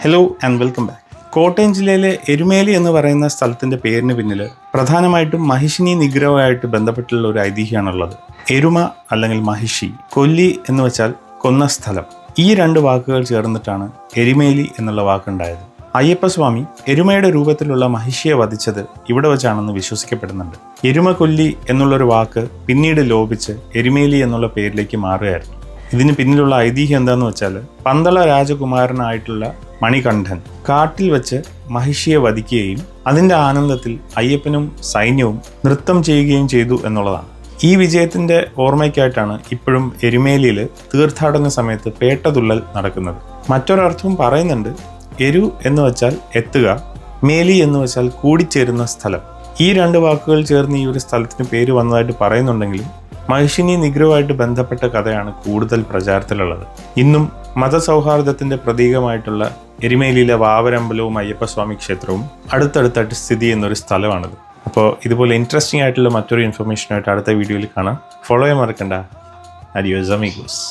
Hello and welcome back. Kottayam ജില്ലയിലെ എരുമേലി എന്ന് പറയുന്ന സ്ഥലത്തിൻ്റെ പേരിന് പിന്നിൽ പ്രധാനമായിട്ടും മഹിഷിനി നിഗ്രഹമായിട്ട് ബന്ധപ്പെട്ടുള്ള ഒരു ഐതിഹ്യമാണുള്ളത്. എരുമ അല്ലെങ്കിൽ മഹിഷി, കൊല്ലി എന്ന് വെച്ചാൽ കൊന്ന സ്ഥലം. ഈ രണ്ട് വാക്കുകൾ ചേർന്നിട്ടാണ് എരുമേലി എന്നുള്ള വാക്കുണ്ടായത്. അയ്യപ്പസ്വാമി എരുമയുടെ രൂപത്തിലുള്ള മഹിഷിയെ വധിച്ചത് ഇവിടെ വെച്ചാണെന്ന് വിശ്വസിക്കപ്പെടുന്നുണ്ട്. എരുമ കൊല്ലി എന്നുള്ളൊരു വാക്ക് പിന്നീട് ലോപിച്ച് എരുമേലി എന്നുള്ള പേരിലേക്ക് മാറുകയായിരുന്നു. ഇതിന് പിന്നിലുള്ള ഐതിഹ്യം എന്താണെന്ന് വെച്ചാൽ, പന്തള രാജകുമാരനായിട്ടുള്ള മണികണ്ഠൻ കാട്ടിൽ വെച്ച് മഹിഷിയെ വധിക്കുകയും അതിൻ്റെ ആനന്ദത്തിൽ അയ്യപ്പനും സൈന്യവും നൃത്തം ചെയ്യുകയും ചെയ്തു എന്നുള്ളതാണ്. ഈ വിജയത്തിൻ്റെ ഓർമ്മയ്ക്കായിട്ടാണ് ഇപ്പോഴും എരുമേലിയിൽ തീർത്ഥാടന സമയത്ത് പേട്ടതുള്ളൽ നടക്കുന്നത്. മറ്റൊരർത്ഥവും പറയുന്നുണ്ട്. എരു എന്ന് വെച്ചാൽ എത്തുക, മേലി എന്ന് വെച്ചാൽ കൂടിച്ചേരുന്ന സ്ഥലം. ഈ രണ്ട് വാക്കുകൾ ചേർന്ന് ഈ ഒരു സ്ഥലത്തിന് പേര് വന്നതായിട്ട് പറയുന്നുണ്ടെങ്കിലും മഹിഷിനി നിഗ്രഹമായിട്ട് ബന്ധപ്പെട്ട കഥയാണ് കൂടുതൽ പ്രചാരത്തിലുള്ളത്. ഇന്നും മതസൗഹാർദ്ദത്തിന്റെ പ്രതീകമായിട്ടുള്ള എരുമേലിയിലെ വാവരമ്പലവും അയ്യപ്പസ്വാമി ക്ഷേത്രവും അടുത്തടുത്തായിട്ട് സ്ഥിതി ചെയ്യുന്ന ഒരു സ്ഥലമാണിത്. അപ്പോൾ ഇതുപോലെ ഇൻട്രസ്റ്റിംഗ് ആയിട്ടുള്ള മറ്റൊരു ഇൻഫർമേഷനായിട്ട് അടുത്ത വീഡിയോയിൽ കാണാം. ഫോളോ ചെയ്യാൻ മറക്കണ്ട. Adios amigos.